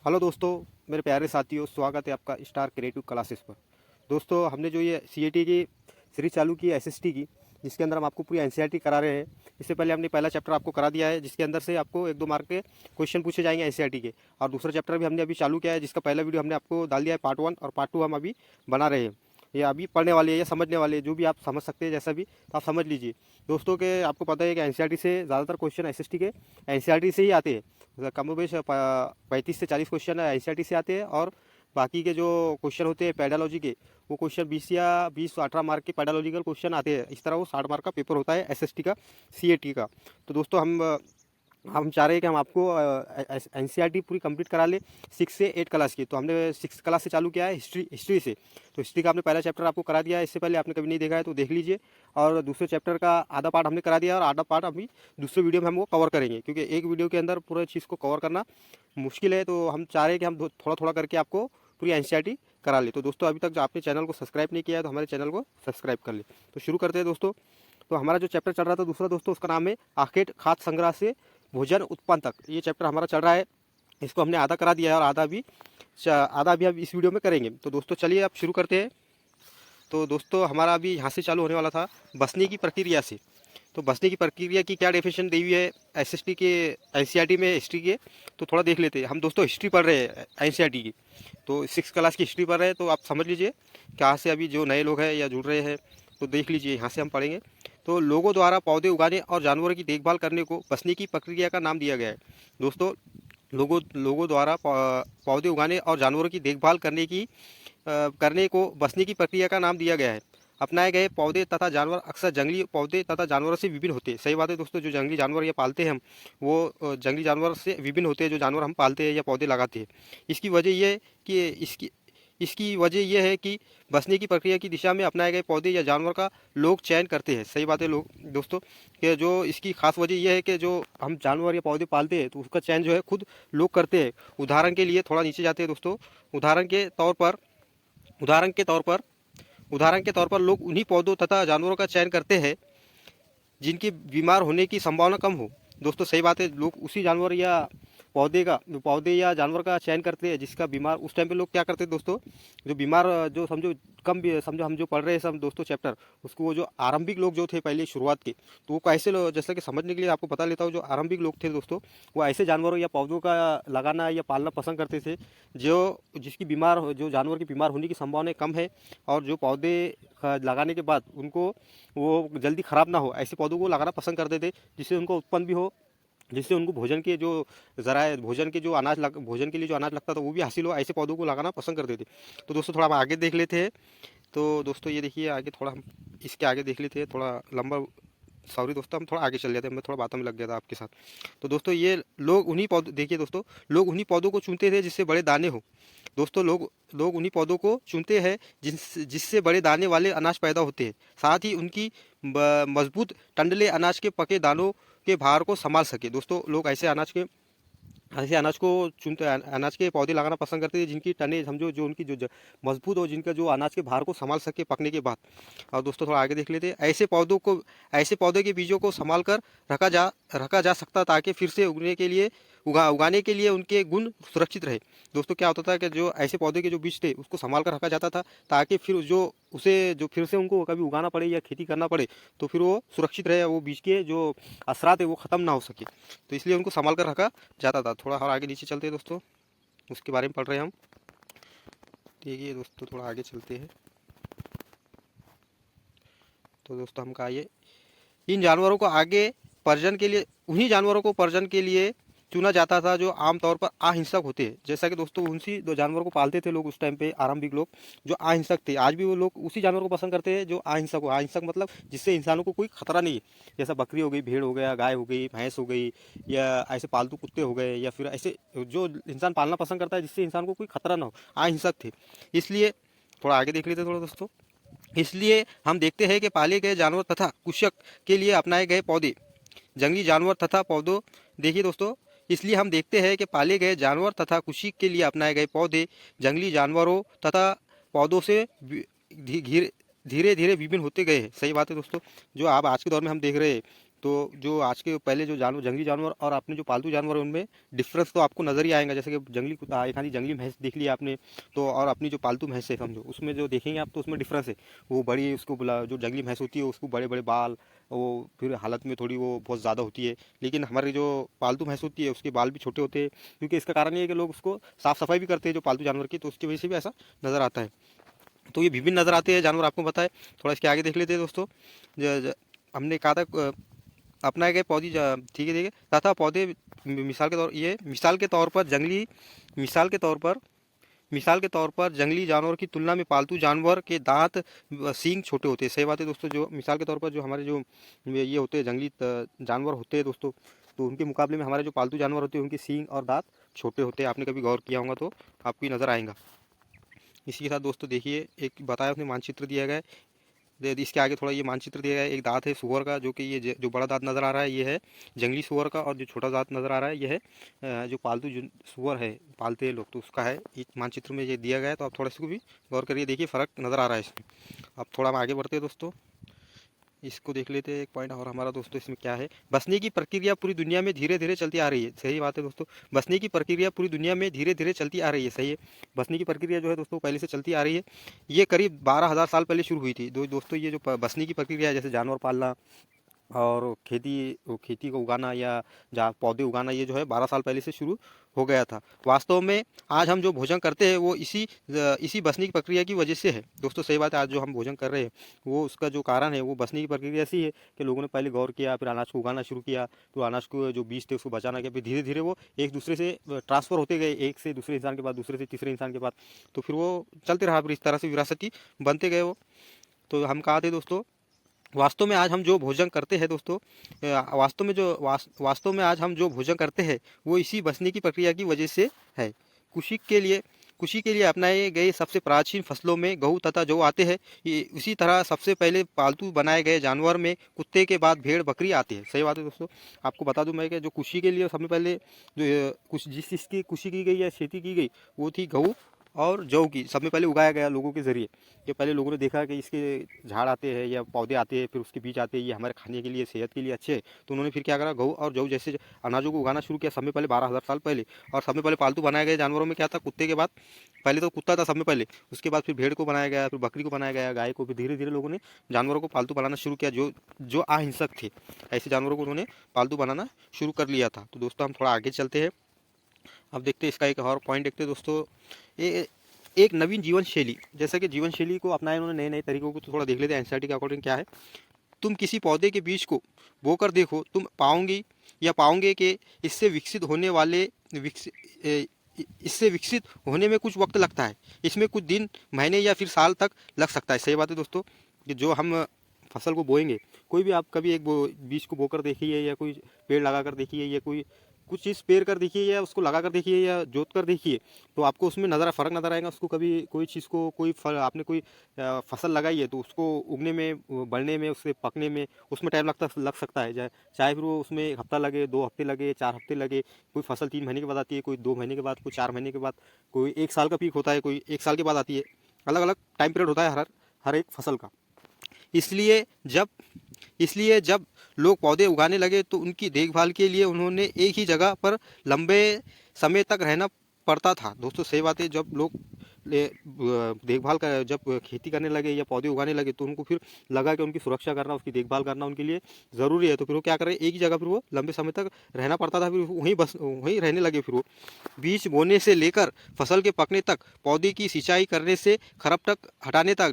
Hello दोस्तों, मेरे प्यारे साथियों, स्वागत है आपका स्टार क्रिएटिव क्लासेस पर। दोस्तों, हमने जो ये सीएटी की सीरीज चालू की है एसएसटी की, जिसके अंदर हम आपको पूरी एनसीईआरटी करा रहे हैं। इससे पहले हमने पहला चैप्टर आपको करा दिया है, जिसके अंदर से आपको 1-2 मार्क के क्वेश्चन पूछे जाएंगे एनसीईआरटी के। और दूसरा चैप्टर भी हमने अभी चालू किया है, जिसका पहला वीडियो हमने आपको डाल दिया है पार्ट 1 और पार्ट 2 हम अभी बना रहे हैं। ये अभी पढ़ने वाले हैं या समझने वाले हैं, जो भी आप समझ सकते हैं, जैसा भी तो आप समझ लीजिए। दोस्तों के आपको पता है कि एनसीईआरटी से ज़्यादातर क्वेश्चन एसएसटी के एनसीईआरटी से ही आते हैं। कमोबेश 35 से 40 क्वेश्चन एनसीईआरटी से आते हैं, और बाकी के जो क्वेश्चन होते हैं पेडालॉजी के, वो क्वेश्चन 20 18 मार्क के पेडालॉजिकल क्वेश्चन आते हैं। इस तरह वो 60 मार्क का पेपर होता है एसएसटी का, सीएटी का। तो दोस्तों हम चाह रहे हैं कि हम आपको एनसीईआरटी पूरी कंप्लीट करा ले 6 से 8 क्लास की। तो हमने 6 क्लास से चालू किया है हिस्ट्री से। तो हिस्ट्री का हमने पहला चैप्टर आपको करा दिया है, इससे पहले आपने कभी नहीं देखा है तो देख लीजिए। और दूसरे चैप्टर का आधा पार्ट हमने करा दिया, और आधा पार्ट अभी दूसरे वीडियो में हम वो कवर करेंगे, क्योंकि एक वीडियो के अंदर पूरे चीज़ को कवर करना मुश्किल है। तो हम चाह रहे हैं कि हम थोड़ा थोड़ा करके आपको पूरी एनसीईआरटी करा ले। तो दोस्तों, अभी तक जो आपने चैनल को सब्सक्राइब नहीं किया है तो हमारे चैनल को सब्सक्राइब कर ले। तो शुरू करते हैं दोस्तों। तो हमारा जो चैप्टर चल रहा था दूसरा दोस्तों, उसका नाम है आखेट खाद्य संग्रह से भोजन उत्पन्न तक। ये चैप्टर हमारा चल रहा है, इसको हमने आधा करा दिया है और आधा भी अब इस वीडियो में करेंगे। तो दोस्तों चलिए अब शुरू करते हैं। तो दोस्तों, हमारा अभी यहाँ से चालू होने वाला था बसने की प्रक्रिया से। तो बसने की प्रक्रिया की क्या डेफिनेशन दी हुई है एसएसटी के एनसीईआरटी में हिस्ट्री के, तो थोड़ा देख लेते हैं। हम दोस्तों हिस्ट्री पढ़ रहे हैं एनसीईआरटी की, तो 6 क्लास की हिस्ट्री पढ़ रहे हैं। तो आप समझ लीजिए कहाँ से अभी जो नए लोग हैं या जुड़ रहे हैं, तो देख लीजिए यहाँ से हम पढ़ेंगे। तो लोगों द्वारा पौधे उगाने और जानवरों की देखभाल करने को बसने की प्रक्रिया का नाम दिया गया है। दोस्तों, लोगों द्वारा पौधे उगाने और जानवरों की देखभाल करने को बसने की प्रक्रिया का नाम दिया गया है। अपनाए गए पौधे तथा जानवर अक्सर जंगली पौधे तथा जानवरों से विभिन्न होते हैं। सही बात है दोस्तों, जो जंगली जानवर या पालते हैं हम, वो जंगली जानवर से विभिन्न होते हैं जो जानवर हम पालते हैं या पौधे लगाते हैं। इसकी वजह यह है कि इसकी वजह यह है कि बसने की प्रक्रिया की दिशा में अपनाए गए पौधे या जानवर का लोग चयन करते हैं। सही बात है लोग दोस्तों, कि जो इसकी खास वजह यह है कि जो हम जानवर या पौधे पालते हैं तो उसका चयन जो है खुद लोग करते हैं। उदाहरण के लिए थोड़ा नीचे जाते हैं दोस्तों। उदाहरण के तौर पर लोग उन्हीं पौधों तथा जानवरों का चयन करते हैं जिनकी बीमार होने की संभावना कम हो। दोस्तों सही बात है, लोग उसी जानवर या पौधे या जानवर का चयन करते हैं जिसका बीमार। उस टाइम पे लोग क्या करते हैं दोस्तों, जो बीमार जो समझो समझो हम जो पढ़ रहे हैं सब दोस्तों चैप्टर, उसको वो जो आरंभिक लोग जो थे पहले शुरुआत के, तो वो कैसे जैसा कि समझने के लिए आपको पता लेता हूँ। जो आरंभिक लोग थे दोस्तों, वो ऐसे जानवरों या पौधों का लगाना या पालना पसंद करते थे जो जानवर की बीमार होने की संभावना कम है, और जो पौधे लगाने के बाद उनको वो जल्दी ख़राब ना हो, ऐसे पौधों को लगाना पसंद करते थे, जिससे उनको उत्पन्न भी हो, जिससे उनको भोजन के जो भोजन के जो भोजन के लिए जो अनाज लगता था वो भी हासिल हो। ऐसे पौधों को लगाना पसंद करते थे। तो दोस्तों थोड़ा हम आगे देख लेते हैं। तो दोस्तों ये देखिए आगे थोड़ा हम इसके आगे देख लेते हैं, थोड़ा लंबा। सॉरी दोस्तों, हम थोड़ा आगे चल जाते हैं, मैं थोड़ा बातों में लग गया था आपके साथ। तो दोस्तों ये लोग उन्हीं पौधों देखिए दोस्तों, लोग उन्हीं पौधों को चुनते थे जिससे बड़े दाने हो। दोस्तों लोग उन्हीं पौधों को चुनते हैं जिससे बड़े दाने वाले अनाज पैदा होते हैं, साथ ही उनकी मजबूत टंडले अनाज के पके दानों के भार को संभाल सके। दोस्तों लोग ऐसे अनाज को चुनते, अनाज के पौधे लगाना पसंद करते हैं जिनकी टने समझो जो उनकी जो मजबूत हो, जिनका जो अनाज के भार को संभाल सके पकने के बाद। और दोस्तों थोड़ा आगे देख लेते हैं। ऐसे पौधे के बीजों को संभाल कर रखा जा सकता, ताकि फिर से उगाने के लिए उनके गुण सुरक्षित रहे। दोस्तों क्या होता था कि जो ऐसे पौधे के जो बीज थे उसको संभाल कर रखा जाता था, ताकि फिर जो फिर से उनको कभी उगाना पड़े या खेती करना पड़े तो फिर वो सुरक्षित रहे, वो बीज के जो असरात है वो ख़त्म ना हो सके। तो इसलिए उनको संभाल कर रखा जाता था। थोड़ा और आगे नीचे चलते हैं दोस्तों, उसके बारे में पढ़ रहे हैं हम। देखिए दोस्तों थोड़ा आगे चलते हैं। तो दोस्तों हम कहा ये उन्हीं जानवरों को प्रजनन के लिए चुना जाता था जो आमतौर पर अहिंसक होते हैं। जैसा कि दोस्तों उनसी दो जानवरों को पालते थे लोग उस टाइम पे, आरंभिक लोग जो अहिंसक थे। आज भी वो लोग उसी जानवर को पसंद करते हैं जो अहिंसक हो। अहिंसक मतलब जिससे इंसानों को कोई खतरा नहीं है, जैसा बकरी हो गई, भेड़ हो गया, गाय हो गई, भैंस हो गई, या ऐसे पालतू कुत्ते हो गए, या फिर ऐसे जो इंसान पालना पसंद करता है जिससे इंसान को कोई खतरा ना हो, अहिंसक थे। इसलिए थोड़ा आगे देख लेते थोड़ा दोस्तों। इसलिए हम देखते हैं कि पाले गए जानवर तथा कुशक के लिए अपनाए गए पौधे जंगली जानवर तथा पौधों देखिए दोस्तों इसलिए हम देखते हैं कि पाले गए जानवर तथा कृषि के लिए अपनाए गए पौधे जंगली जानवरों तथा पौधों से धीरे धीरे विभिन्न होते गए हैं। सही बात है दोस्तों, जो आप आज के दौर में हम देख रहे हैं तो जो आज के पहले जो जानवर, जंगली जानवर और अपने जो पालतू जानवर है, उनमें डिफरेंस तो आपको नज़र ही आएगा। जैसे कि जंगली कुत्ता, एक आधी जंगली भैंस देख लिया आपने, तो और अपनी जो पालतू भैंस है समझो, उसमें जो देखेंगे आप तो उसमें डिफरेंस है। वो बड़ी, उसको बोला जो जंगली भैंस होती है उसको बड़े बड़े बाल, वो फिर हालत में थोड़ी वो बहुत ज़्यादा होती है। लेकिन हमारी जो पालतू भैंस होती है उसके बाल भी छोटे होते हैं, क्योंकि इसका कारण ये है कि लोग उसको साफ़ सफाई भी करते हैं जो पालतू जानवर की, तो उसकी वजह से भी ऐसा नज़र आता है। तो ये विभिन्न नज़र आते हैं जानवर, आपको बताए। थोड़ा इसके आगे देख लेते हैं दोस्तों। हमने कहा था अपनाए गए पौधे, ठीक है ठीक है, तथा पौधे मिसाल के तौर, ये मिसाल के तौर पर जंगली, मिसाल के तौर पर मिसाल के तौर पर जंगली जानवर की तुलना में पालतू जानवर के दांत सींग छोटे होते हैं। सही बात है दोस्तों। जो मिसाल के तौर पर जो हमारे जो ये होते हैं जंगली जानवर होते हैं दोस्तों, तो उनके मुकाबले में हमारे जो पालतू जानवर होते हैं उनके सींग और दांत छोटे होते हैं। आपने कभी गौर किया होगा तो आपको नज़र आएगा। इसी के साथ दोस्तों देखिए, एक बताया उसने मानचित्र दिया गया है। इसके आगे थोड़ा ये मानचित्र दिया गया है। एक दांत है सुअर का, जो कि ये जो बड़ा दांत नज़र आ रहा है ये है जंगली सुअर का, और जो छोटा दांत नज़र आ रहा है ये है जो पालतू जो सुअर है, पालते हैं लोग, तो उसका है। एक मानचित्र में ये दिया गया है, तो आप थोड़ा इसको भी गौर करिए, देखिए फ़र्क नज़र आ रहा है इसमें। अब थोड़ा हम आगे बढ़ते हैं दोस्तों, इसको देख लेते हैं एक पॉइंट और हमारा दोस्तों। इसमें क्या है, बसने की प्रक्रिया पूरी दुनिया में धीरे धीरे चलती आ रही है। सही बात है दोस्तों। बसने की प्रक्रिया पूरी दुनिया में धीरे धीरे चलती आ रही है। सही है। बसने की प्रक्रिया जो है दोस्तों पहले से चलती आ रही है। ये करीब 12,000 साल पहले शुरू हुई थी। दोस्तों ये जो बसने की प्रक्रिया है, जैसे जानवर पालना और खेती को उगाना या जहाँ पौधे उगाना, ये जो है 12 साल पहले से शुरू हो गया था। वास्तव में आज हम जो भोजन करते हैं वो इसी बसने की प्रक्रिया की वजह से है दोस्तों। सही बात है। आज जो हम भोजन कर रहे हैं वो उसका जो कारण है वो बसने की प्रक्रिया ऐसी है कि लोगों ने पहले गौर किया, फिर अनाज को उगाना शुरू किया, तो अनाज को जो बीज थे उसको बचाना किया, फिर धीरे धीरे वो एक दूसरे से ट्रांसफ़र होते गए, एक से दूसरे इंसान के बाद, दूसरे से तीसरे इंसान के बाद, तो फिर वो चलते रहा, फिर इस तरह से विरासती बनते गए वो। तो हम कहा थे दोस्तों, वास्तव में आज हम जो भोजन करते हैं दोस्तों, वास्तव में आज हम जो भोजन करते हैं वो इसी बसने की प्रक्रिया की वजह से है। कृषि के लिए कृषि के लिए अपनाए गए सबसे प्राचीन फसलों में गेहूँ तथा जौ आते हैं। इसी तरह सबसे पहले पालतू बनाए गए जानवर में कुत्ते के बाद भेड़ बकरी आती है। सही बात है दोस्तों। आपको बता दूं मैं कि जो कृषि के लिए सबसे पहले जो कुछ जिस चीज़ की कृषि की गई या खेती की गई वो थी गेहूँ और जौ की, सबसे पहले उगाया गया लोगों के ज़रिए। ये पहले लोगों ने देखा कि इसके झाड़ आते हैं या पौधे आते हैं, फिर उसके बीज आते हैं, ये हमारे खाने के लिए, सेहत के लिए अच्छे हैं, तो उन्होंने फिर क्या करा, गेहूँ और जौ जैसे अनाजों को उगाना शुरू किया सबसे पहले 12,000 साल पहले। और सबसे पहले पालतू बनाए गए जानवरों में क्या था, कुत्ते के बाद, पहले तो कुत्ता था सबसे पहले, उसके बाद फिर भेड़ को बनाया गया, फिर बकरी को बनाया गया, गाय को, फिर धीरे धीरे लोगों ने जानवरों को पालतू बनाना शुरू किया। जो जो अहिंसक थे ऐसे जानवरों को उन्होंने पालतू बनाना शुरू कर लिया था। तो दोस्तों हम थोड़ा आगे चलते हैं। अब देखते हैं इसका एक और पॉइंट देखते हैं दोस्तों। ये एक नवीन जीवन शैली, जैसा कि जीवन शैली को अपनाया उन्होंने नए नए तरीकों को, तो थोड़ा देख लेते हैं एनसीईआरटी के अकॉर्डिंग क्या है। तुम किसी पौधे के बीज को बोकर देखो, तुम पाओगे कि इससे विकसित होने वाले विकसित इससे विकसित होने में कुछ वक्त लगता है। इसमें कुछ दिन, महीने या फिर साल तक लग सकता है। सही बात है दोस्तों। कि जो हम फसल को बोएंगे, कोई भी आप कभी एक बीज को बोकर देखिए या कोई पेड़ लगा कर देखिए या कोई कुछ चीज़ पेड़ कर देखिए या उसको लगा कर देखिए या जोत कर देखिए, तो आपको उसमें फ़र्क नज़र आएगा। उसको कभी कोई चीज़ को कोई फल आपने कोई फसल लगाई है तो उसको उगने में, बढ़ने में, उसके पकने में उसमें टाइम लग सकता है। चाहे फिर वो उसमें 1 हफ्ता लगे, 2 हफ्ते लगे, 4 हफ्ते लगे। कोई फसल 3 महीने के बाद आती है, कोई 2 महीने के बाद, कोई 4 महीने के बाद, कोई 1 साल का पीक होता है, कोई 1 साल के बाद आती है। अलग अलग टाइम पीरियड होता है हर एक फसल का। इसलिए जब इसलिए जब लोग पौधे उगाने लगे तो उनकी देखभाल के लिए उन्होंने एक ही जगह पर लंबे समय तक रहना पड़ता था। दोस्तों सही बात है। जब लोग देखभाल कर जब खेती करने लगे या पौधे उगाने लगे तो उनको फिर लगा कि उनकी सुरक्षा करना, उसकी देखभाल करना उनके लिए ज़रूरी है। तो फिर वो क्या कर रहे, एक ही जगह फिर वो लंबे समय तक रहना पड़ता था, फिर वहीं रहने लगे। फिर वो बीज बोने से लेकर फसल के पकने तक, पौधे की सिंचाई करने से खरपतक हटाने तक,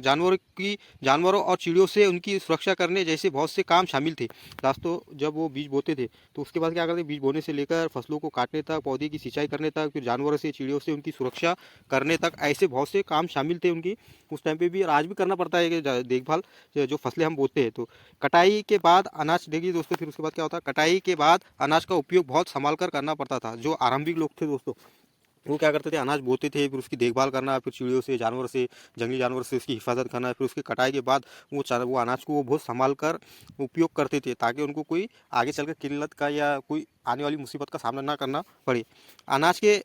जानवरों और चिड़ियों से उनकी सुरक्षा करने जैसे बहुत से काम शामिल थे। दोस्तों जब वो बीज बोते थे तो उसके बाद क्या करते, बीज बोने से लेकर फसलों को काटने तक, पौधे की सिंचाई करने तक, फिर जानवरों से, चिड़ियों से उनकी सुरक्षा करने तक, ऐसे बहुत से काम शामिल थे उनकी उस टाइम पे भी। और आज भी करना पड़ता है कि देखभाल, जो फसलें हम बोते हैं। तो कटाई के बाद अनाज, देखिए दोस्तों, फिर उसके बाद क्या होता है, कटाई के बाद अनाज का उपयोग बहुत संभाल कर करना पड़ता था। जो आरंभिक लोग थे दोस्तों, वो क्या करते थे, अनाज बोते थे, फिर उसकी देखभाल करना, फिर चिड़ियों से, जानवर से, जंगली जानवर से उसकी हिफाजत करना, फिर उसकी कटाई के बाद वो अनाज को वो बहुत संभाल कर उपयोग करते थे, ताकि उनको कोई आगे चलकर किल्लत का या कोई आने वाली मुसीबत का सामना ना करना पड़े। अनाज के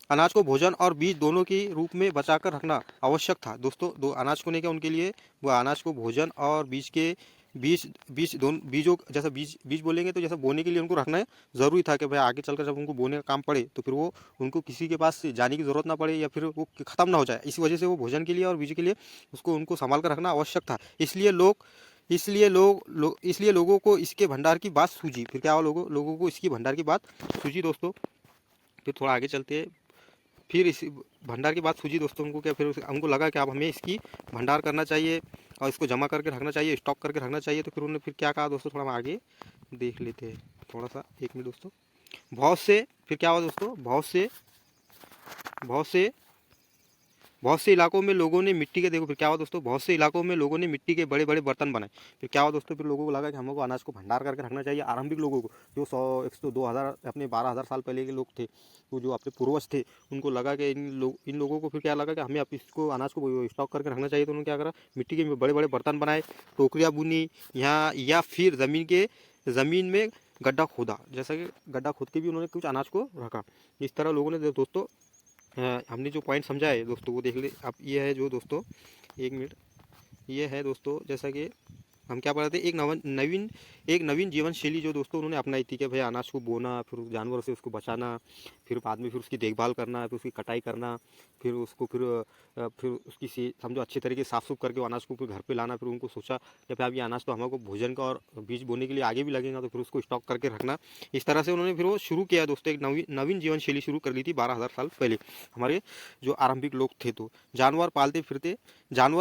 अनाज को भोजन और बीज दोनों के रूप में बचाकर रखना आवश्यक था। दोस्तों अनाज को नहीं, क्या उनके लिए वो अनाज को भोजन और बीज के बीज बीज दोनों बीजों जैसा बीज बीज बोलेंगे तो जैसा बोने के लिए उनको रखना ज़रूरी था कि भाई आगे चलकर जब उनको बोने का काम पड़े तो फिर वो उनको किसी के पास जाने की ज़रूरत ना पड़े या फिर वो ख़त्म ना हो जाए। इस वजह से वो भोजन के लिए और बीज के लिए उसको उनको संभाल कर रखना आवश्यक था। इसलिए लोगों को इसके भंडार की बात सूझी। फिर क्या हुआ, लोगों को इसकी भंडार की बात सूझी दोस्तों। फिर थोड़ा आगे चलते हैं। फिर इस भंडार की बात सूझी दोस्तों उनको, क्या फिर उनको लगा कि अब हमें इसकी भंडार करना चाहिए और इसको जमा करके रखना चाहिए, स्टॉक करके रखना चाहिए। तो फिर उन्होंने फिर क्या कहा दोस्तों, थोड़ा हम आगे देख लेते हैं। थोड़ा सा एक मिनट दोस्तों। बहुत से फिर क्या हुआ दोस्तों, बहुत से बहुत से इलाकों में लोगों ने मिट्टी के, देखो फिर क्या हुआ दोस्तों, बहुत से इलाकों में लोगों ने मिट्टी के बड़े बड़े बर्तन बनाए। फिर क्या हुआ दोस्तों, फिर लोगों को लगा कि हमको अनाज को भंडार करके रखना चाहिए। आरंभिक लोगों को, जो 100 100 2000 अपने 12,000 साल पहले के लोग थे, तो जो अपने पूर्वज थे, उनको लगा कि इन लोगों को फिर क्या लगा कि हमें अब इसको अनाज को स्टॉक करके रखना चाहिए। तो उन्होंने क्या करा, मिट्टी के बड़े बड़े बर्तन बनाए, टोकरियाँ बुनी यहाँ, या फिर ज़मीन में गड्ढा खोदा। जैसा कि गड्ढा खोद के भी उन्होंने कुछ अनाज को रखा। इस तरह लोगों ने दोस्तों हमने जो पॉइंट समझा है दोस्तों वो देख ले आप। ये है जो दोस्तों, एक मिनट, ये है दोस्तों जैसा कि हम क्या पढ़ा थे, एक नवीन जीवन शैली जो दोस्तों उन्होंने अपनाई थी कि भाई अनाज को बोना, फिर उस जानवर से उसको बचाना, फिर बाद में फिर उसकी देखभाल करना, फिर उसकी कटाई करना, फिर उसको फिर उसकी समझो अच्छे तरीके से साफ सुफ करके वो अनाज को फिर घर पे लाना। फिर उनको सोचा कि भाई अब ये अनाज तो हमको भोजन का और बीज बोने के लिए आगे भी लगेगा, तो फिर उसको स्टॉक करके रखना। इस तरह से उन्होंने फिर वो शुरू किया दोस्तों, एक नवीन जीवन शैली शुरू कर ली थी 12,000 साल पहले हमारे जो आरंभिक लोग थे। तो जानवर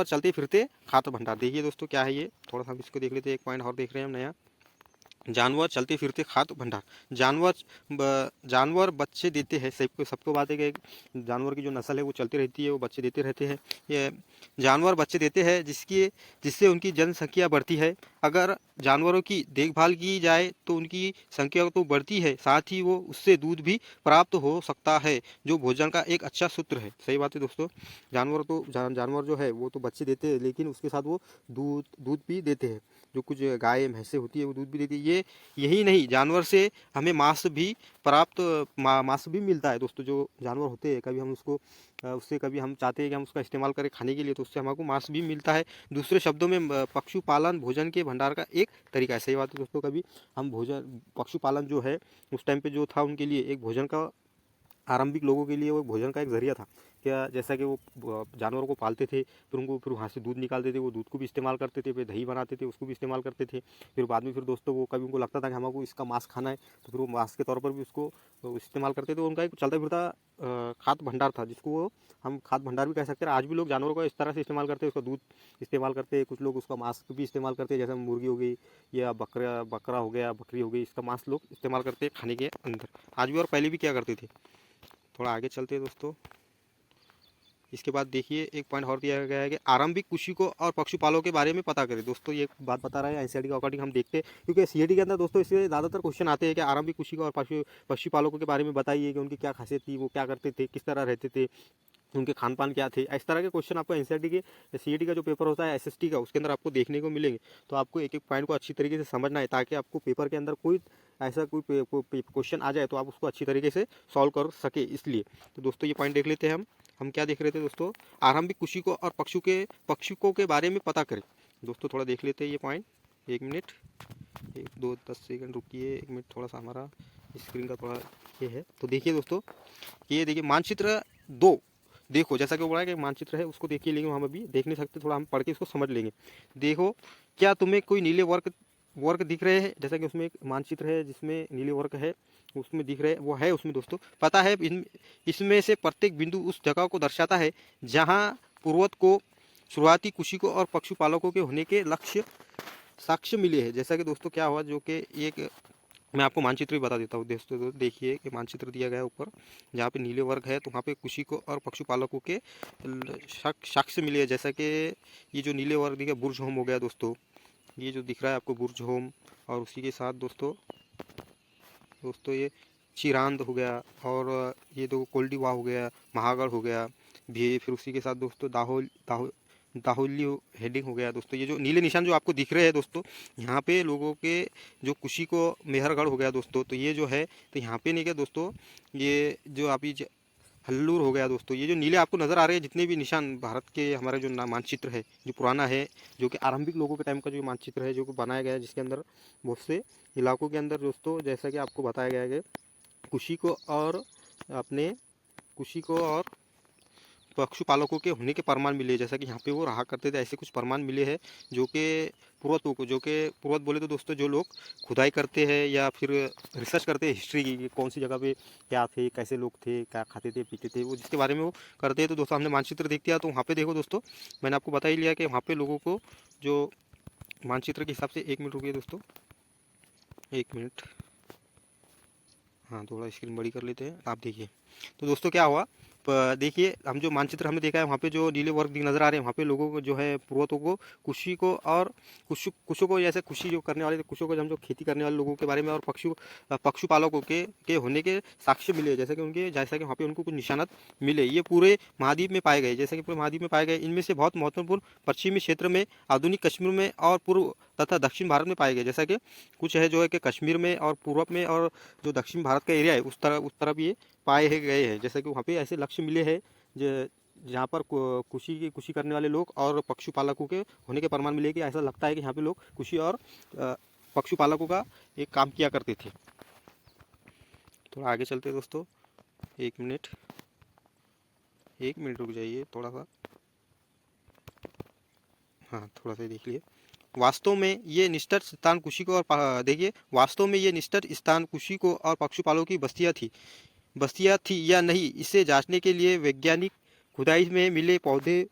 चलते फिरते खाद्य भंडार। देखिए दोस्तों क्या है ये, थोड़ा सा हम इसको देख लेते हैं। एक पॉइंट और देख रहे हैं हम नया, जानवर चलते फिरते खाद्य भंडार। जानवर बच्चे देते हैं, सबको बात है कि जानवर की जो नस्ल है वो चलती रहती है, वो बच्चे देते रहते हैं। ये जानवर बच्चे देते हैं जिससे उनकी जनसंख्या बढ़ती है। अगर जानवरों की देखभाल की जाए तो उनकी संख्या तो बढ़ती है, साथ ही वो उससे दूध भी प्राप्त हो सकता है, जो भोजन का एक अच्छा सूत्र है। सही बात है दोस्तों। जानवर जो है वो तो बच्चे देते हैं, लेकिन उसके साथ वो दूध भी देते हैं। जो कुछ गाय भैंसें होती है वो दूध भी देती है। यही नहीं, जानवर से हमें मांस भी मिलता है दोस्तों। जो जानवर होते हैं, कभी हम उससे कभी हम चाहते हैं कि हम उसका इस्तेमाल करें खाने के लिए, तो उससे हमको मांस भी मिलता है। दूसरे शब्दों में पशुपालन भोजन के भंडार का एक तरीका है। सही बात है दोस्तों। कभी हम पशुपालन जो है उस टाइम पे जो था उनके लिए एक भोजन का, आरंभिक लोगों के लिए वो भोजन का एक जरिया था। क्या, जैसा कि वो जानवरों को पालते थे, फिर उनको फिर वहाँ से दूध निकालते थे, वो दूध को भी इस्तेमाल करते थे, फिर दही बनाते थे, उसको भी इस्तेमाल करते थे। फिर बाद में फिर दोस्तों वो कभी उनको लगता था कि हमको इसका मांस खाना है, तो फिर वो मांस के तौर पर भी उसको इस्तेमाल करते थे। उनका एक चलता फिरता खाद्य भंडार था, जिसको वो हम खाद्य भंडार भी कह सकते हैं। आज भी लोग जानवरों को इस तरह से इस्तेमाल करते हैं, उसका दूध इस्तेमाल करते हैं, कुछ लोग उसका मांस भी इस्तेमाल करते हैं, जैसे मुर्गी हो गई या बकरा हो गया, बकरी हो गई, इसका मांस लोग इस्तेमाल करते हैं खाने के अंदर आज भी, और पहले भी क्या करते थे। थोड़ा आगे चलते हैं दोस्तों। इसके बाद देखिए एक पॉइंट और दिया गया है कि आरंभिक कृषिकों और पशुपालकों के बारे में पता करें। दोस्तों ये बात बता रहा है एनसीईआरटी के अकॉर्डिंग हम देखते हैं, क्योंकि सीईआरटी के अंदर दोस्तों इससे ज़्यादातर क्वेश्चन आते हैं कि आरंभिक कृषिकों और पशुपालकों के बारे में बताइए कि उनकी क्या खासियत थी, वो क्या करते थे, किस तरह रहते थे, उनके खान पान क्या थे। इस तरह के क्वेश्चन आपको एनसीईआरटी के सीईआरटी का जो पेपर होता है एसएसटी का, उसके अंदर आपको देखने को मिलेंगे। तो आपको एक एक पॉइंट को अच्छी तरीके से समझना है, ताकि आपको पेपर के अंदर कोई ऐसा कोई क्वेश्चन आ जाए तो आप उसको अच्छी तरीके से सॉल्व कर सके। इसलिए तो दोस्तों ये पॉइंट देख लेते हैं हम क्या देख रहे थे दोस्तों, आरंभिक कृषिकों और पक्षियों के बारे में पता करें। दोस्तों थोड़ा देख लेते हैं ये पॉइंट। एक मिनट, 10 सेकंड रुकिए, एक मिनट, थोड़ा सा हमारा स्क्रीन का थोड़ा ये है। तो देखिए दोस्तों, ये देखिए मानचित्र 2, देखो जैसा कि वो बोला है कि मानचित्र है उसको देखिए, लेकिन हम अभी देख नहीं सकते, थोड़ा हम पढ़ के इसको समझ लेंगे। देखो, क्या तुम्हें कोई नीले वर्ग दिख रहे हैं, जैसा कि उसमें एक मानचित्र है जिसमें नीले वर्ग है, उसमें दिख रहे हैं, वो है उसमें दोस्तों। पता है इसमें से प्रत्येक बिंदु उस जगह को दर्शाता है जहां पूर्वज को शुरुआती कृषिकों और पशुपालकों के होने के साक्ष्य मिले हैं। जैसा कि दोस्तों क्या हुआ, जो कि एक मैं आपको मानचित्र भी बता देता हूँ दोस्तों। तो देखिए कि मानचित्र दिया गया है ऊपर, जहाँ पे नीले वर्ग है तो वहाँ पे कृषिकों और पशुपालकों के साक्ष्य मिले हैं। जैसा कि ये जो नीले वर्ग दिखा, बुर्ज होम हो गया दोस्तों, ये जो दिख रहा है आपको बुर्ज होम, और उसी के साथ दोस्तों ये चिरांद हो गया, और ये दो कोल्डीवा हो गया, महागढ़ हो गया भी, फिर उसी के साथ दोस्तों दाहोली हेडिंग हो गया दोस्तों। ये जो नीले निशान जो आपको दिख रहे हैं दोस्तों, यहाँ पे लोगों के जो कुशी को मेहरगढ़ हो गया दोस्तों। तो ये जो है, तो यहाँ पे नहीं क्या दोस्तों, ये जो अभी हल्लूर हो गया दोस्तों। ये जो नीले आपको नज़र आ रहे हैं जितने भी निशान भारत के हमारे जो मानचित्र है जो पुराना है, जो कि आरंभिक लोगों के टाइम का जो मानचित्र है जो कि बनाया गया है, जिसके अंदर बहुत से इलाकों के अंदर दोस्तों जैसा कि आपको बताया गया है कि कुशी को और अपने कुशी को और पशुपालकों के होने के प्रमाण मिले, जैसा कि यहाँ पे वो रहा करते थे, ऐसे कुछ प्रमाण मिले हैं जो कि पुरातत्व को, जो कि पुरातत्व बोले तो दोस्तों जो लोग खुदाई करते हैं या फिर रिसर्च करते हैं हिस्ट्री की, कि कौन सी जगह पे क्या थे, कैसे लोग थे, क्या खाते थे पीते थे, वो जिसके बारे में वो करते हैं। तो दोस्तों हमने मानचित्र देख लिया, तो वहाँ पे देखो दोस्तों, मैंने आपको बता ही लिया कि वहाँ पे लोगों को जो मानचित्र के हिसाब से, 1 मिनट रुकिए दोस्तों, 1 मिनट, हाँ थोड़ा स्क्रीन बड़ी कर लेते हैं, आप देखिए। तो दोस्तों क्या हुआ, देखिए हम जो मानचित्र हमने देखा है वहाँ पे जो नीले वर्ग नज़र आ रहे हैं, वहाँ पे लोगों को जो है पूर्वतों को कुशी को और कुशों को, जैसे कुशी जो करने वाले थे, कुशों को हम जो खेती करने वाले लोगों के बारे में और पशुपालकों के होने के साक्ष्य मिले, जैसे कि उनके, जैसा कि वहाँ पे उनको कुछ निशानात मिले। ये पूरे महाद्वीप में पाए गए, जैसे कि पूरे महाद्वीप में पाए गए। इनमें से बहुत महत्वपूर्ण पश्चिमी क्षेत्र में, आधुनिक कश्मीर में और पूर्व तथा दक्षिण भारत में पाए गए। जैसा कि कुछ है जो है कि कश्मीर में और पूर्व में और जो दक्षिण भारत का एरिया है उस तरफ ये पाए गए हैं। जैसे कि वहाँ पे ऐसे लक्ष्य मिले हैं जहाँ पर कुशी करने वाले लोग और पशुपालकों के होने के प्रमाण मिले, कि ऐसा लगता है कि यहाँ पे लोग कुशी और पशुपालकों का एक काम किया करते थे। थोड़ा आगे चलते दोस्तों, 1 मिनट, 1 मिनट रुक जाइए थोड़ा सा, हाँ थोड़ा सा देख लिए। वास्तव में ये निष्ठर स्थान कुशी को और देखिए, वास्तव में ये निष्ठर स्थान कुशी को और पशुपालकों की बस्तियां थी या नहीं, इसे जांचने के लिए वैज्ञानिक खुदाई में मिले पौधे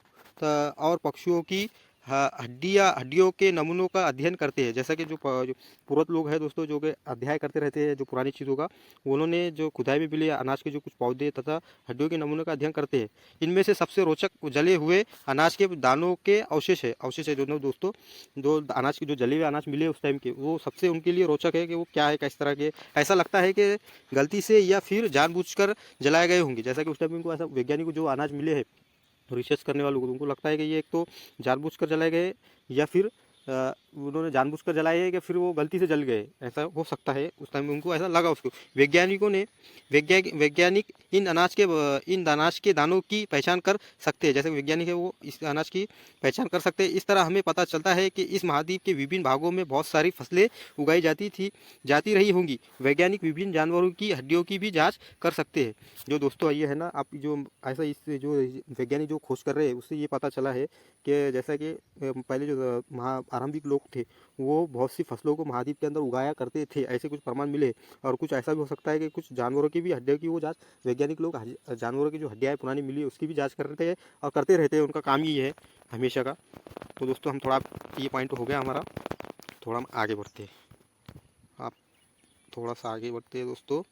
और पक्षियों की हड्डियों के नमूनों का अध्ययन करते हैं। जैसा कि जो पुरातन लोग हैं दोस्तों, जो कि अध्ययन करते रहते हैं जो पुरानी चीज़ों का, उन्होंने जो खुदाई में मिले अनाज के जो कुछ पौधे तथा हड्डियों के नमूनों का अध्ययन करते हैं। इनमें से सबसे रोचक जले हुए अनाज के दानों के अवशेष है दोस्तों, जो अनाज के जो जले हुए अनाज मिले उस टाइम के, वो सबसे उनके लिए रोचक है कि वो क्या है, किस तरह के, ऐसा लगता है कि गलती से या फिर जानबूझकर जलाए गए होंगे। जैसा कि उस टाइम उनको ऐसा, वैज्ञानिक जो अनाज मिले हैं रिसर्च करने वालों को, उनको लगता है कि ये एक तो जानबूझकर जलाए गए या फिर उन्होंने जानबूझकर जलाए हैं कि फिर वो गलती से जल गए, ऐसा हो सकता है। उस टाइम उनको ऐसा लगा उसको। वैज्ञानिक इन अनाज के दानों की पहचान कर सकते हैं, जैसे वैज्ञानिक है वो इस अनाज की पहचान कर सकते हैं। इस तरह हमें पता चलता है कि इस महाद्वीप के विभिन्न भागों में बहुत सारी फसलें उगाई जाती रही होंगी। वैज्ञानिक विभिन्न जानवरों की हड्डियों की भी जाँच कर सकते हैं। जो दोस्तों ये है ना, आप जो ऐसा इससे जो वैज्ञानिक जो खोज कर रहे हैं उससे ये पता चला है कि जैसा कि पहले जो आरंभिक लोग थे वो बहुत सी फसलों को महाद्वीप के अंदर उगाया करते थे, ऐसे कुछ प्रमाण मिले। और कुछ ऐसा भी हो सकता है कि कुछ जानवरों की भी हड्डियों की वो जांच, वैज्ञानिक लोग जानवरों की जो हड्डियाँ पुरानी मिली उसकी भी जांच करते हैं और करते रहते हैं, उनका काम ही है हमेशा का। तो दोस्तों हम थोड़ा, ये पॉइंट हो गया हमारा, थोड़ा हम आगे बढ़ते हैं, आप थोड़ा सा आगे बढ़ते हैं दोस्तों,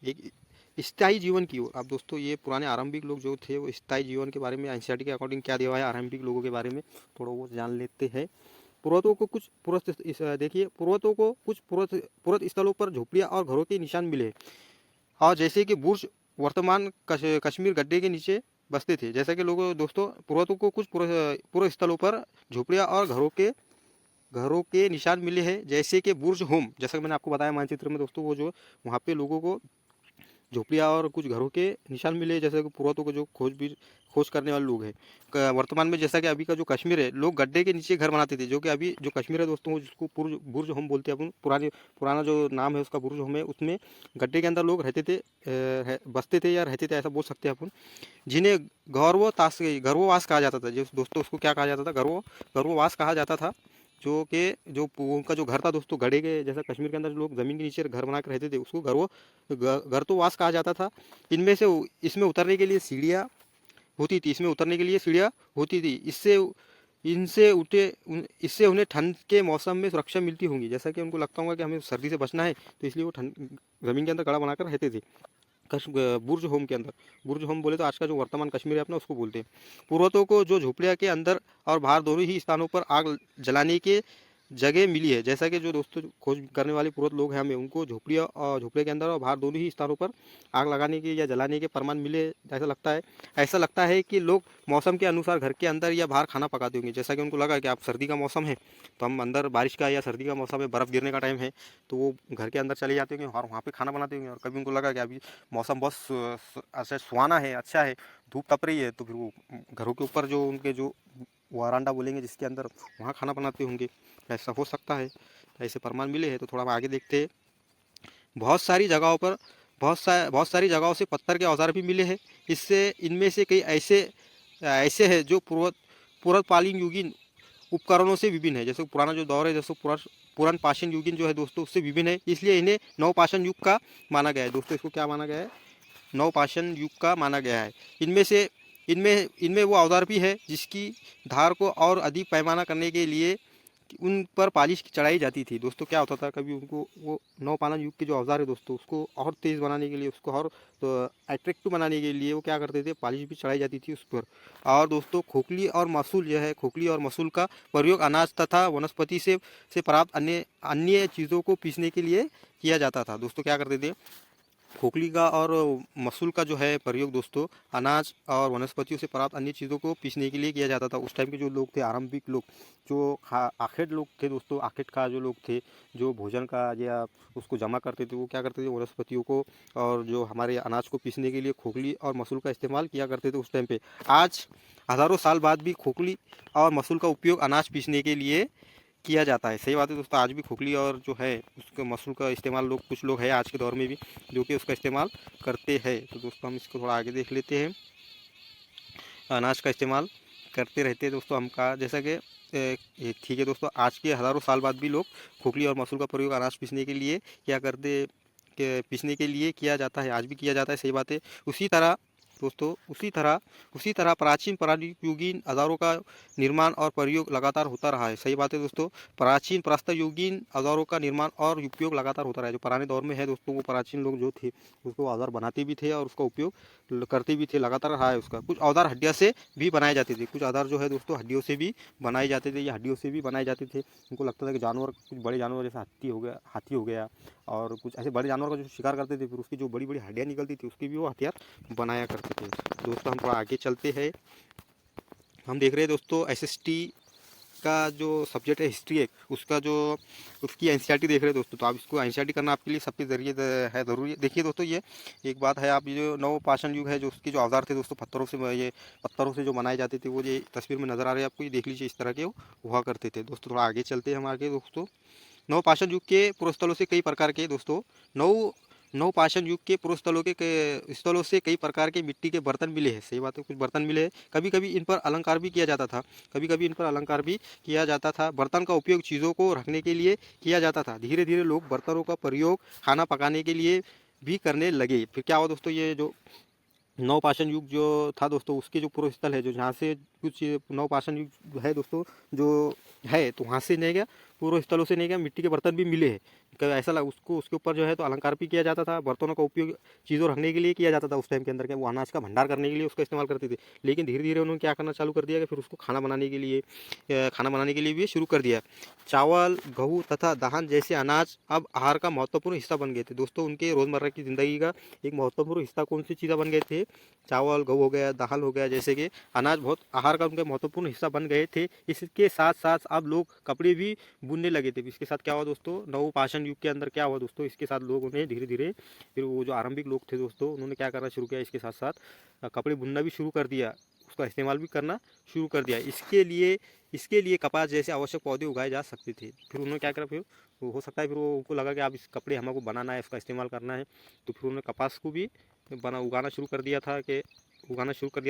एक स्थायी जीवन की ओर। अब दोस्तों ये पुराने आरंभिक लोग जो थे वो स्थायी जीवन के बारे में एनसीईआरटी के अकॉर्डिंग क्या दिया हुआ है आरंभिक लोगों के बारे में थोड़ा वो जान लेते हैं। पर्वतों को कुछ देखिए, पर्वतों को कुछ पर्वत स्थलों पर झोपड़ियाँ और घरों के निशान मिले, और जैसे कि बुर्ज वर्तमान कश्मीर गड्ढे के नीचे बसते थे। जैसा कि लोगों दोस्तों, पर्वतों को कुछ पूर्व स्थलों पर झोपड़ियाँ और घरों के निशान मिले हैं, जैसे कि बुर्ज होम, जैसा कि मैंने आपको बताया मानचित्र में दोस्तों, वो जो वहाँ पे लोगों को झोपड़ियाँ और कुछ घरों के निशान मिले, जैसे कि पर्वतों को जो खोज करने वाले लोग हैं। वर्तमान में जैसा कि अभी का जो कश्मीर है, लोग गड्ढे के नीचे घर बनाते थे, जो कि अभी जो कश्मीर है दोस्तों जिसको बुर्ज होम बोलते हैं अपन, पुराना जो नाम है उसका बुर्ज होम है, उसमें गड्ढे के अंदर लोग रहते थे, बसते थे या रहते थे, ऐसा बोल सकते हैं अपन, जिन्हें गर्ववास कहा जाता था। जो दोस्तों उसको क्या कहा जाता था, गर्ववास कहा जाता था। जो उनका जो घर था दोस्तों, गड्ढे के जैसा कश्मीर के अंदर लोग ज़मीन के नीचे घर बना कर रहते थे, उसको घर तो वास कहा जाता था। इसमें उतरने के लिए सीढ़ियाँ होती थी, इससे उन्हें ठंड के मौसम में सुरक्षा मिलती होंगी। जैसा कि उनको लगता होगा कि हमें सर्दी से बचना है, तो इसलिए वो ज़मीन के अंदर गड़ा बनाकर रहते थे बुर्ज होम के अंदर। बुर्ज होम बोले तो आज का जो वर्तमान कश्मीर है अपना, उसको बोलते हैं। पर्वतों को जो झोपड़ियाँ के अंदर और बाहर दोनों ही स्थानों पर आग जलाने के जगह मिली है। जैसा कि जो दोस्तों खोज करने वाले पूर्वज लोग हैं हमें उनको झोपड़ियों और झोपड़े के अंदर और बाहर दोनों ही स्थानों पर आग लगाने के या जलाने के प्रमाण मिले। ऐसा लगता है कि लोग मौसम के अनुसार घर के अंदर या बाहर खाना पकाते होंगे। जैसा कि उनको लगा कि आप सर्दी का मौसम है तो हम अंदर, बारिश का या सर्दी का मौसम है, बर्फ़ गिरने का टाइम है, तो वो घर के अंदर चले जाते होंगे और वहाँ पे खाना बनाते होंगे। और कभी उनको लगा कि अभी मौसम बहुत अच्छा सुहाना है, अच्छा है, धूप तप रही है, तो फिर वो घरों के ऊपर जो उनके जो वरांडा बोलेंगे जिसके अंदर, वहाँ खाना बनाते होंगे। ऐसा हो सकता है, ऐसे प्रमाण मिले हैं। तो थोड़ा हम आगे देखते हैं। बहुत सारी जगहों पर बहुत सारी जगहों से पत्थर के औजार भी मिले हैं। इससे इनमें से कई ऐसे ऐसे हैं जो पूर्वकालीन युगीन उपकरणों से विभिन्न है। जैसे पुराना जो दौर है, जैसे पुरान पाषाण युगीन जो है दोस्तों, उससे विभिन्न है, इसलिए इन्हें नवपाषाण युग का माना गया है। दोस्तों इसको क्या माना गया है? नवपाषाण युग का माना गया है। इनमें से इनमें इनमें वो औजार भी है जिसकी धार को और अधिक पैमाना करने के लिए उन पर पालिश चढ़ाई जाती थी। दोस्तों क्या होता था, कभी उनको वो नवपाषाण युग के जो औजार है दोस्तों, उसको और तेज़ बनाने के लिए, उसको और तो अट्रैक्टिव बनाने के लिए वो क्या करते थे, पालिश भी चढ़ाई जाती थी उस पर। और दोस्तों खोखली और मसूल जो है, खोखली और मसूल का प्रयोग अनाज तथा वनस्पति से प्राप्त अन्य अन्य चीज़ों को पीसने के लिए किया जाता था। दोस्तों क्या करते थे, खोखली का और मसूल का जो है प्रयोग दोस्तों अनाज और वनस्पतियों से प्राप्त अन्य चीज़ों को पीसने के लिए किया जाता था। उस टाइम के जो लोग थे, आरंभिक लोग, जो आखेट लोग थे दोस्तों, आखेट का जो लोग थे, जो भोजन का या उसको जमा करते थे, वो क्या करते थे, वनस्पतियों को और जो हमारे अनाज को पीसने के लिए खोखली और मसूल का इस्तेमाल किया करते थे उस टाइम पे। आज हज़ारों साल बाद भी खोखली और मसूल का उपयोग अनाज पीसने के लिए किया जाता है। सही बात है दोस्तों, आज भी खोखली और जो है उसके मसूल का इस्तेमाल कुछ लोग हैं आज के दौर में भी जो कि उसका इस्तेमाल करते हैं। तो दोस्तों हम इसको थोड़ा आगे देख लेते हैं। अनाज का इस्तेमाल करते रहते हैं दोस्तों हम का, जैसा कि ठीक है दोस्तों, आज के हज़ारों साल बाद भी लोग खोखली और मसूल का प्रयोग अनाज पीसने के लिए क्या करते, पीसने के लिए किया जाता है, आज भी किया जाता है। सही बात है। उसी तरह दोस्तों उसी तरह प्राचीन युगीन औजारों का निर्माण और प्रयोग लगातार होता रहा है। सही बात है दोस्तों, प्राचीन प्रस्तर युगीन औजारों का निर्माण और उपयोग लगातार होता रहा है। जो पुराने दौर में है दोस्तों, वो प्राचीन लोग जो थे उसको औजार बनाते भी थे और उसका उपयोग करते भी थे, लगातार रहा है उसका। कुछ औजार हड्डियों से भी बनाए जाते थे, कुछ औजार जो है दोस्तों हड्डियों से भी बनाए जाते थे या हड्डियों से भी बनाए जाते थे। उनको लगता था कि जानवर, कुछ बड़े जानवर जैसे हाथी हो गया और कुछ ऐसे बड़े जानवर का जो शिकार करते थे, फिर उसकी जो बड़ी बड़ी हड्डियाँ निकलती थी उसकी भी वो हथियार बनाया करते थे। दोस्तों हम थोड़ा आगे चलते हैं। हम देख रहे हैं दोस्तों एसएसटी का जो सब्जेक्ट है हिस्ट्री है, उसका जो उसकी एनसीईआरटी देख रहे हैं दोस्तों। तो आप इसको एनसीईआरटी करना आपके लिए सबके जरिए है ज़रूरी है। देखिए दोस्तों, ये एक बात है, आप ये जो नवपाषाण युग है, जो उसके जो औजार थे दोस्तों, पत्थरों से जो बनाए जाते थे, वो ये तस्वीर में नज़र आ रहे हैं आपको, ये देख लीजिए, इस तरह के हुआ करते थे दोस्तों। थोड़ा आगे चलते हैं हम आगे दोस्तों। नवपाषाण युग के पूर्वस्थलों से कई प्रकार के दोस्तों नव नवपाषाण युग के पूर्वस्थलों के स्थलों से कई प्रकार के मिट्टी के बर्तन मिले हैं। सही बात है, कुछ बर्तन मिले हैं। कभी कभी इन पर अलंकार भी किया जाता था, बर्तन का उपयोग चीज़ों को रखने के लिए किया जाता था। धीरे धीरे लोग बर्तनों का प्रयोग खाना पकाने के लिए भी करने लगे। फिर क्या हुआ दोस्तों, ये जो नवपाषाण युग जो था दोस्तों, उसके जो पूर्व स्थल है, जो जहाँ से कुछ नवपाषाण युग है दोस्तों जो है, तो वहाँ से नहीं गया, पूर्व स्थलों से नहीं गया, मिट्टी के बर्तन भी मिले हैं। कभी ऐसा लगा उसको, उसके ऊपर जो है तो अलंकार भी किया जाता था। बर्तनों का उपयोग चीज़ों रखने के लिए किया जाता था उस टाइम के अंदर, क्या वो अनाज का भंडार करने के लिए उसका इस्तेमाल करते थे। लेकिन धीरे धीरे उन्होंने क्या करना चालू कर दिया कि फिर उसको खाना बनाने के लिए भी शुरू कर दिया। चावल, गेहूँ तथा धान जैसे अनाज अब आहार का महत्वपूर्ण हिस्सा बन गए थे दोस्तों। उनके रोज़मर्रा की ज़िंदगी का एक महत्वपूर्ण हिस्सा कौन सी चीज़ें बन गए थे? चावल, गेहूँ हो गया, दाल हो गया, जैसे कि अनाज बहुत आहार का उनका महत्वपूर्ण हिस्सा बन गए थे। इसके साथ साथ अब लोग कपड़े भी बुनने लगे थे। इसके साथ क्या हुआ दोस्तों, नवपाषाण युग के अंदर क्या हुआ दोस्तों, इसके साथ लोगों ने धीरे धीरे, फिर वो जो आरंभिक लोग थे दोस्तों, उन्होंने क्या करना शुरू किया, इसके साथ साथ कपड़े बुनना भी शुरू कर दिया, उसका इस्तेमाल भी करना शुरू कर दिया। इसके लिए कपास जैसे आवश्यक पौधे उगाए जा सकते थे। फिर उन्होंने क्या करा, फिर हो सकता है फिर वो उनको लगा कि आप इस कपड़े हमको बनाना है, इसका इस्तेमाल करना है, तो फिर उन्होंने कपास को भी उगाना शुरू कर दिया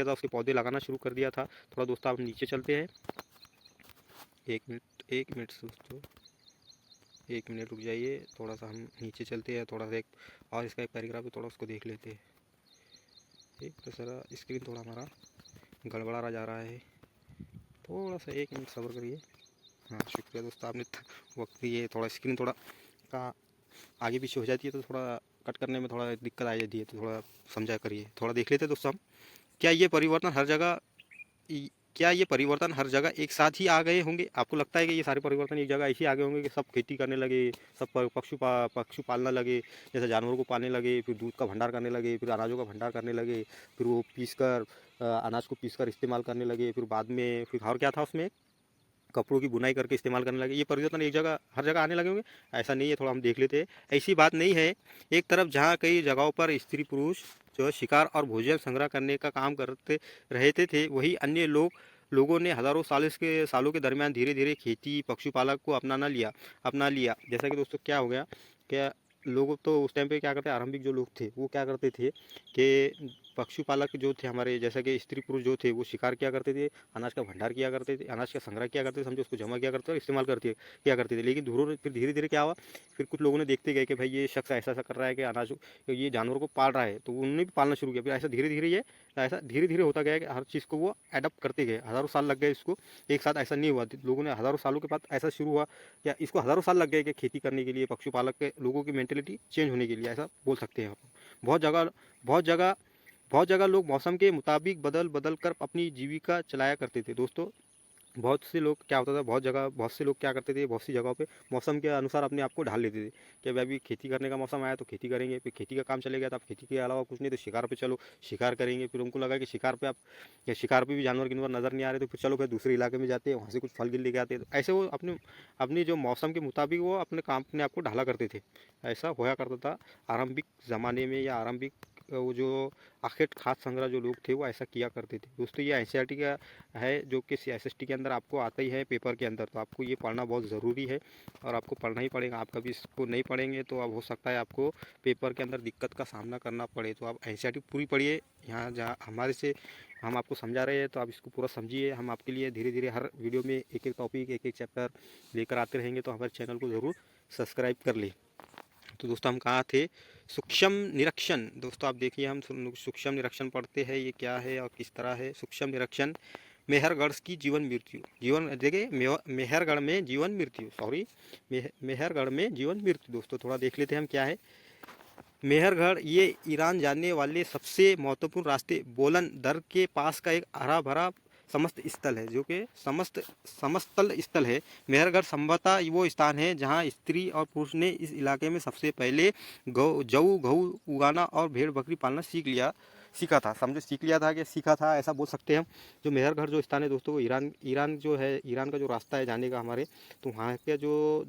था, उसके पौधे लगाना शुरू कर दिया था। थोड़ा दोस्तों आप नीचे चलते हैं। एक मिनट दोस्तों, 1 मिनट रुक जाइए, थोड़ा सा हम नीचे चलते हैं, थोड़ा सा एक और इसका एक पैराग्राफ है, थोड़ा उसको देख लेते हैं। एक तो सर स्क्रीन थोड़ा हमारा गड़बड़ा जा रहा है, थोड़ा सा 1 मिनट सब्र करिए। हाँ शुक्रिया दोस्तों, आपने वक्त दिए। थोड़ा स्क्रीन थोड़ा का आगे पीछे हो जाती है तो थोड़ा कट करने में थोड़ा दिक्कत आ जाती है, तो थोड़ा समझा करिए। थोड़ा देख लेते हैं दोस्तों हम, क्या ये परिवर्तन हर जगह क्या ये परिवर्तन हर जगह एक साथ ही आ गए होंगे? आपको लगता है कि ये सारे परिवर्तन एक जगह ऐसे ही आ गए होंगे कि सब खेती करने लगे, सब पशु पालना लगे, जैसे जानवरों को पालने लगे, फिर दूध का भंडार करने लगे, फिर अनाजों का भंडार करने लगे, फिर वो अनाज को पीस कर इस्तेमाल करने लगे, फिर बाद में फिर और क्या था उसमें, कपड़ों की बुनाई करके इस्तेमाल करने लगे। ये परिवर्तन एक जगह हर जगह आने लगे होंगे? ऐसा नहीं है, थोड़ा हम देख लेते हैं। ऐसी बात नहीं है। एक तरफ जहाँ कई जगहों पर स्त्री पुरुष जो है शिकार और भोजन संग्रह करने का काम करते रहते थे, वही अन्य लोगों ने हजारों सालों के दरमियान धीरे धीरे खेती पशुपालक को अपना लिया। जैसा कि दोस्तों क्या हो गया, क्या लोग तो उस टाइम पे क्या करते, आरंभिक जो लोग थे वो क्या करते थे कि पशुपालक जो थे हमारे, जैसा कि स्त्री पुरुष जो थे वो शिकार किया करते थे, अनाज का भंडार किया करते थे, अनाज का संग्रह किया करते थे, समझो उसको जमा किया करते थे और इस्तेमाल किया करते थे। लेकिन फिर धीरे धीरे क्या हुआ, फिर कुछ लोगों ने देखते गए कि भाई ये शख्स ऐसा ऐसा कर रहा है कि ये जानवर को पाल रहा है, तो उन्होंने भी पालना शुरू किया। फिर ऐसा धीरे धीरे होता गया कि हर चीज़ को वो एडप्ट करते गए। हज़ारों साल लग गए इसको, एक साथ ऐसा नहीं हुआ। लोगों ने हज़ारों सालों के बाद ऐसा शुरू हुआ, या इसको हज़ारों साल लग गए कि खेती करने के लिए, पशुपालक के लोगों की मेंटेलिटी चेंज होने के लिए, ऐसा बोल सकते हैं आप। बहुत जगह बहुत जगह बहुत जगह लोग मौसम के मुताबिक बदल बदल कर अपनी जीविका चलाया करते थे। दोस्तों बहुत से लोग क्या होता था, बहुत से लोग क्या करते थे, बहुत सी जगहों पे मौसम के अनुसार अपने आप को ढाल लेते थे कि भाई अभी खेती करने का मौसम आया तो खेती करेंगे, फिर खेती का काम चलेगा तो आप खेती के अलावा कुछ नहीं तो शिकार पे चलो, शिकार करेंगे। फिर उनको लगा कि शिकार पे भी जानवर नज़र नहीं आ रहे, तो फिर चलो फिर दूसरे इलाके में जाते हैं, वहाँ से कुछ फल गिल लेके आते हैं। तो ऐसे वो अपने जो मौसम के मुताबिक वो अपने आप को ढाला करते थे। ऐसा होया करता था आरंभिक ज़माने में, या आरंभिक वो जो आखिर खाद संग्रह जो लोग थे वो ऐसा किया करते थे। दोस्तों ये एनसीईआरटी का है, जो कि एसएसटी के अंदर आपको आता ही है पेपर के अंदर, तो आपको ये पढ़ना बहुत ज़रूरी है और आपको पढ़ना ही पड़ेगा। आप कभी इसको नहीं पढ़ेंगे तो अब हो सकता है आपको पेपर के अंदर दिक्कत का सामना करना पड़े। तो आप एनसीईआरटी पूरी पढ़िए, यहाँ जहाँ हमारे से हम आपको समझा रहे हैं तो आप इसको पूरा समझिए। हम आपके लिए धीरे धीरे हर वीडियो में एक एक टॉपिक, एक एक चैप्टर लेकर आते रहेंगे, तो हमारे चैनल को ज़रूर सब्सक्राइब कर ले। तो दोस्तों हम कहाँ थे, सूक्ष्म निरीक्षण। दोस्तों आप देखिए, हम सूक्ष्म निरीक्षण पढ़ते हैं, ये क्या है और किस तरह है। सूक्ष्म निरीक्षण, मेहरगढ़ की जीवन मृत्यु। देखिए मेहरगढ़ में जीवन मृत्यु, मेहरगढ़ में जीवन मृत्यु। दोस्तों थोड़ा देख लेते हैं हम क्या है। मेहरगढ़ ये ईरान जाने वाले सबसे महत्वपूर्ण रास्ते बोलन दर के पास का एक हरा भरा समस्त स्थल है, जो कि समस्तल स्थल है। मेहरगढ़ संभवतः वो स्थान है जहां स्त्री और पुरुष ने इस इलाके में सबसे पहले जऊ गऊ उगाना और भेड़ बकरी पालना सीखा था। समझो सीख लिया था कि सीखा था, ऐसा बोल सकते हैं हम। जो मेहरगढ़ जो स्थान है दोस्तों, वो ईरान जो है, ईरान का जो रास्ता है जाने का हमारे, तो वहाँ के जो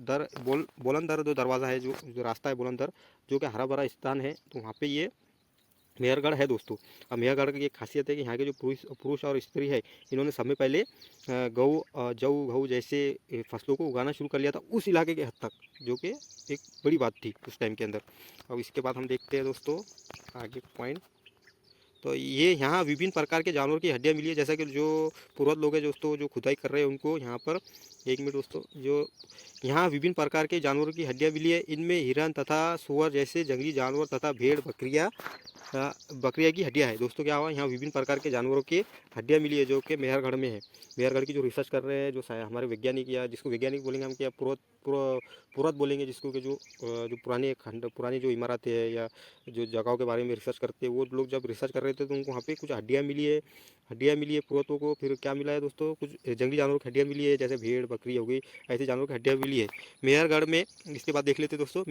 बोलंदर जो दरवाज़ा है, जो रास्ता है बोलंदर, जो कि हरा भरा स्थान है, तो वहाँ पे ये मेहरगढ़ है दोस्तों। अब मेहरगढ़ की एक खासियत है कि यहाँ के जो पुरुष और स्त्री है, इन्होंने समय पहले जऊ गऊ जैसे फसलों को उगाना शुरू कर लिया था उस इलाके के हद तक, जो कि एक बड़ी बात थी उस टाइम के अंदर। अब इसके बाद हम देखते हैं दोस्तों आगे पॉइंट। तो ये यहाँ विभिन्न प्रकार के जानवरों की हड्डियाँ मिली है, जैसा कि जो पूर्वज लोग हैं दोस्तों, जो खुदाई कर रहे हैं उनको यहाँ पर, एक मिनट दोस्तों, जो यहाँ विभिन्न प्रकार के जानवरों की हड्डियाँ मिली है। इनमें हिरन तथा सुअर जैसे जंगली जानवर तथा भेड़ बकरिया की हड्डियाँ हैं। दोस्तों क्या हुआ, यहाँ विभिन्न प्रकार के जानवरों की हड्डियाँ मिली है, जो कि मेहरगढ़ में है। मेहरगढ़ की जो रिसर्च कर रहे हैं, जो हमारे वैज्ञानिक, या जिसको वैज्ञानिक बोलेंगे हम, क्या पुरात बोलेंगे जिसको, कि जो पुरानी जो इमारतें हैं या जो जगहों के बारे में रिसर्च करते हैं, वो लोग जब रिसर्च कर रहे थे तो उनको वहाँ पे कुछ हड्डियाँ मिली है पुरातों को। फिर क्या मिला है दोस्तों, कुछ जंगली जानवरों की हड्डियाँ मिली है, जैसे भेड़ बकरी हो गई, ऐसे जानवरों की हड्डियाँ मिली है मेहरगढ़ में। इसके बाद देख लेते दोस्तों,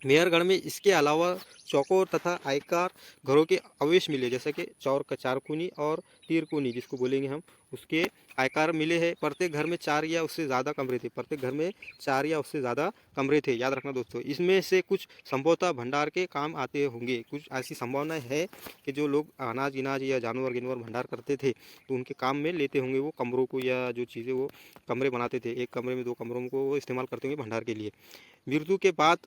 मेहरगढ़ में इसके अलावा चौकोर तथा आयकार घरों के अवशेष मिले, जैसे कि चारकूनी और तीरकूनी जिसको बोलेंगे हम, उसके आयकार मिले हैं। प्रत्येक घर में 4 या उससे ज़्यादा कमरे थे। याद रखना दोस्तों, इसमें से कुछ संभवतः भंडार के काम आते होंगे। कुछ ऐसी संभावना है कि जो लोग अनाज या जानवर भंडार करते थे तो उनके काम में लेते होंगे वो कमरों को, या जो चीज़ें वो कमरे बनाते थे, एक कमरे में 2 कमरों को वो इस्तेमाल करते होंगे भंडार के लिए। मृत्यु के बाद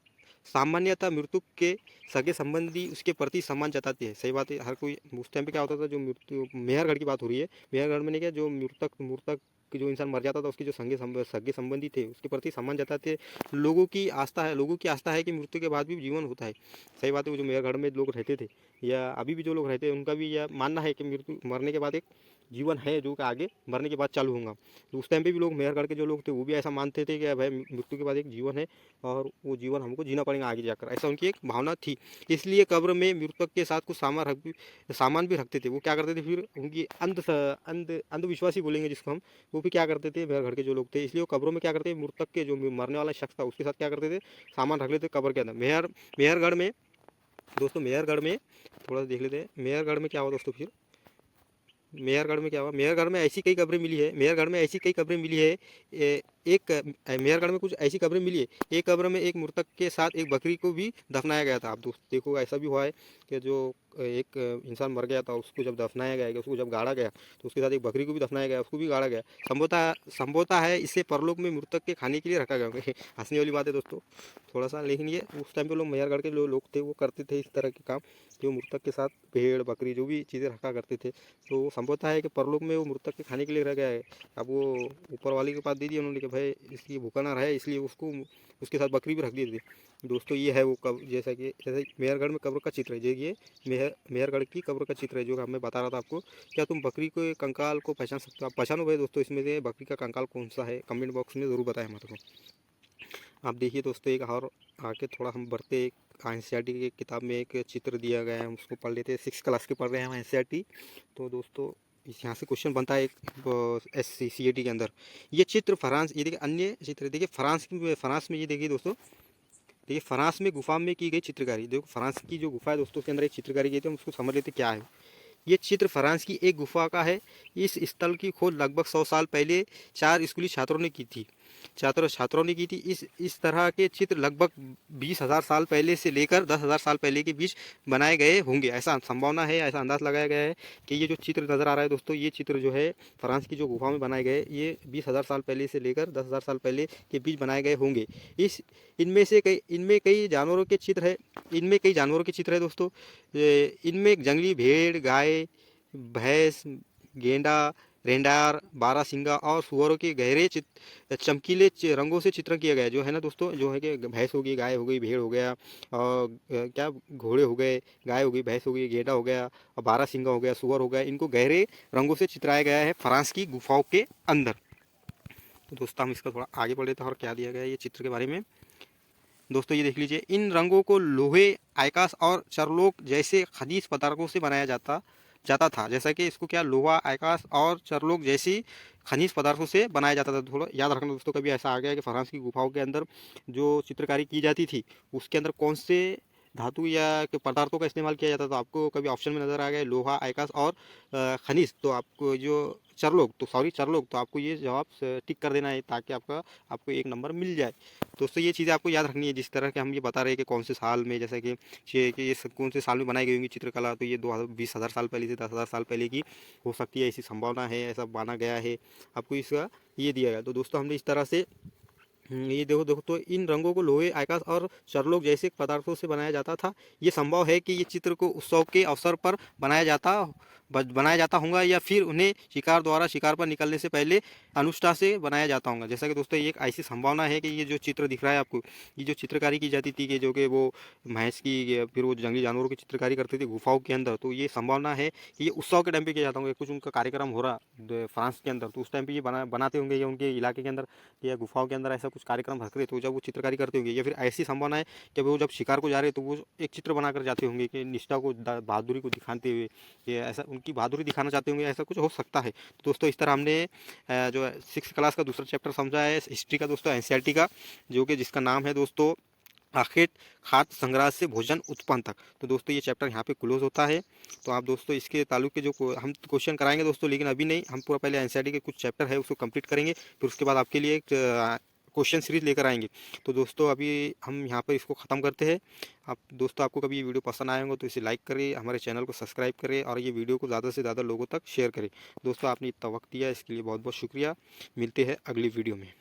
सामान्यतः मृतक के सगे संबंधी उसके प्रति सम्मान जताते हैं। सही बात है, हर कोई उस टाइम पे क्या होता था, जो मृत्यु, मेहरगढ़ की बात हो रही है, मेहरगढ़ में नहीं, क्या जो मृतक जो इंसान मर जाता था उसके जो सगे संबंधी थे उसके प्रति सम्मान जताते। लोगों की आस्था है कि मृत्यु के बाद भी जीवन होता है। सही बात है, वो जो मेहरगढ़ में लोग रहते थे या अभी भी जो लोग रहते हैं उनका भी यह मानना है कि मृत्यु, मरने के बाद एक जीवन है जो कि आगे मरने के बाद चालू होगा। तो उस टाइम पे भी लोग, मेहरगढ़ के जो लोग थे वो भी ऐसा मानते थे कि भाई मृत्यु के बाद एक जीवन है और वो जीवन हमको जीना पड़ेगा आगे जाकर, ऐसा उनकी एक भावना थी। इसलिए कब्र में मृतक के साथ कुछ सामान भी रखते थे। वो क्या करते थे फिर, उनकी अंधविश्वासी बोलेंगे जिसको हम, वो भी क्या करते थे मेहरगढ़ के जो लोग थे, इसलिए वो कब्रों में क्या करते, मृतक के जो मरने वाला शख्स था उसके साथ क्या करते थे, सामान रख लेते कब्र के अंदर। मेहरगढ़ में दोस्तों, मेहरगढ़ में थोड़ा सा देख लेते हैं मेहरगढ़ में क्या हुआ दोस्तों। फिर मेहरगढ़ में क्या हुआ, मेहरगढ़ में ऐसी कई कब्रें मिली है, मेहरगढ़ में ऐसी कई कब्रें मिली है। एक मेहरगढ़ में कुछ ऐसी कब्रें मिली है, एक कब्र में एक मृतक के साथ एक बकरी को भी दफनाया गया था। आप दोस्त देखो, ऐसा भी हुआ है कि जो एक इंसान मर गया था, उसको जब दफनाया गया, उसको जब गाड़ा गया तो उसके साथ एक बकरी को भी दफनाया गया, उसको भी गाड़ा गया। संभवतः है इसे परलोक में मृतक के खाने के लिए रखा गया। हंसने वाली बात है दोस्तों थोड़ा सा, लेकिन ये उस टाइम पे लोग, मेहरगढ़ के लोग थे वो करते थे इस तरह के काम, जो मृतक के साथ भेड़ बकरी जो भी चीज़ें रखा करते थे। तो संभवतः है कि परलोक में वो मृतक के खाने के लिए रह गया है। अब वो ऊपर वाले के पास दे दिया उन्होंने कि भाई इसलिए भूखा ना रहे, इसलिए उसको उसके साथ बकरी भी रख दी थी। दोस्तों ये है वो कब्र, जैसे मेहरगढ़ में कब्र का चित्र है। ये मेहरगढ़ की कब्र का चित्र है जो मैं बता रहा था आपको। क्या तुम बकरी को कंकाल को पहचान सकते हो? आप पहचानो भाई दोस्तों, इसमें से बकरी का कंकाल कौन सा है, कमेंट बॉक्स में ज़रूर बताएं हमारे को। आप देखिए दोस्तों, एक और आके थोड़ा हम बढ़ते, एक एनसीईआरटी की किताब में एक चित्र दिया गया है, हम उसको पढ़ लेते हैं। 6 क्लास के पढ़ रहे हैं हम एनसीईआरटी। तो दोस्तों यहाँ से क्वेश्चन बनता है एक SCCAT के अंदर। ये चित्र फ्रांस, ये देखिए अन्य चित्र देखिए फ्रांस में, ये देखिए दोस्तों, देखिए फ्रांस में गुफा में की गई चित्रकारी। देखो फ्रांस की जो गुफा है दोस्तों, उसके अंदर एक चित्रकारी की थी, हम उसको समझ लेते क्या है। ये चित्र फ्रांस की एक गुफा का है। इस स्थल की खोज लगभग 100 साल पहले 4 स्कूली छात्रों ने की थी। छात्रों ने की थी। इस तरह के चित्र लगभग 20,000 साल पहले से लेकर 10,000 साल पहले के बीच बनाए गए होंगे, ऐसा संभावना है, ऐसा अंदाज लगाया गया है कि ये जो चित्र नज़र आ रहा है दोस्तों, ये चित्र जो है फ्रांस की जो गुफा में बनाए गए, ये 20,000 साल पहले से लेकर 10,000 साल पहले के बीच बनाए गए होंगे। इनमें कई जानवरों के चित्र है, दोस्तों। इनमें जंगली भेड़, गाय, भैंस, गेंडा, रेंडार, बारहसिंगा और सुअरों के गहरे चमकीले रंगों से चित्रण किया गया है, जो है ना दोस्तों, जो है कि भैंस हो गई, गाय हो गई, भेड़ हो गया, और क्या घोड़े हो गए, गाय हो गई, भैंस हो गई, गेंडा हो गया और बारहसिंगा हो गया, सुअर हो गया, इनको गहरे रंगों से चित्राया गया है फ्रांस की गुफाओं के अंदर। तो दोस्तों हम इसका थोड़ा आगे बढ़ लेते हैं और क्या दिया गया है ये चित्र के बारे में। दोस्तों ये देख लीजिए, इन रंगों को लोहे, आकाश और चरलोक जैसे खनिज पदार्थों से बनाया जाता था। जैसा कि इसको क्या, लोहा, आकाश और चरलोक जैसी खनिज पदार्थों से बनाया जाता था। थोड़ा याद रखना दोस्तों, कभी ऐसा आ गया कि फ्रांस की गुफाओं के अंदर जो चित्रकारी की जाती थी उसके अंदर कौन से धातु या के पदार्थों का इस्तेमाल किया जाता था, आपको कभी ऑप्शन में नज़र आ गया लोहा, आकाश और खनिज, तो आपको जो चरलोक, तो आपको ये जवाब टिक कर देना है ताकि आपको 1 नंबर मिल जाए। दोस्तों ये चीज़ें आपको याद रखनी है, जिस तरह के हम ये बता रहे हैं कि कौन से साल में, जैसे कि ये कौन से साल में बनाई गई होंगी चित्रकला, तो ये 20,000 साल पहले से 10,000 साल पहले की हो सकती है, ऐसी संभावना है, ऐसा माना गया है। आपको इसका ये दिया गया। तो दोस्तों हमने इस तरह से ये देखो तो इन रंगों को लोहे, आकाश और चरलोक जैसे पदार्थों से बनाया जाता था। ये संभव है कि ये चित्र को उत्सव के अवसर पर बनाया जाता होगा या फिर उन्हें शिकार पर निकलने से पहले अनुष्ठा से बनाया जाता होगा। जैसा कि दोस्तों एक ऐसी संभावना है कि ये जो चित्र दिख रहा है आपको, ये जो चित्रकारी की जाती थी कि जो कि वो भैंस की, फिर वो जंगली जानवरों की चित्रकारी करते थे गुफाओं के अंदर, तो ये संभावना है कि ये उत्सव के टाइम पे किया जाता होगा। कुछ उनका कार्यक्रम हो रहा फ्रांस के अंदर, तो उस टाइम पे ये बनाते होंगे, या उनके इलाके के अंदर या गुफाओं के अंदर ऐसा कुछ कार्यक्रम रखते, तो जब वो चित्रकारी करते होंगे, या फिर ऐसी संभावना है कि वो जब शिकार को जा रहे तो वो एक चित्र बनाकर जाते होंगे कि निष्ठा को, बहादुरी को दिखाते हुए, ये ऐसा उनकी बहादुरी दिखाना चाहते होंगे, ऐसा कुछ हो सकता है। तो दोस्तों इस तरह हमने जो 6 क्लास का दूसरा चैप्टर समझा है हिस्ट्री का दोस्तों, एनसीईआरटी का, जो कि जिसका नाम है दोस्तों आखिर खाद्य संग्रह से भोजन उत्पन्न तक। तो दोस्तों ये चैप्टर यहाँ पे क्लोज होता है। तो आप दोस्तों इसके ताल्लुक के जो हम क्वेश्चन कराएंगे दोस्तों, लेकिन अभी नहीं, हम पूरा पहले एनसीईआरटी के कुछ चैप्टर है उसको कंप्लीट करेंगे, फिर उसके बाद आपके लिए एक क्वेश्चन सीरीज लेकर आएंगे। तो दोस्तों अभी हम यहाँ पर इसको ख़त्म करते हैं। आप दोस्तों आपको कभी ये वीडियो पसंद आए होंगे तो इसे लाइक करें, हमारे चैनल को सब्सक्राइब करें और ये वीडियो को ज़्यादा से ज़्यादा लोगों तक शेयर करें। दोस्तों आपने इतना वक्त दिया इसके लिए बहुत बहुत शुक्रिया। मिलते हैं अगली वीडियो में।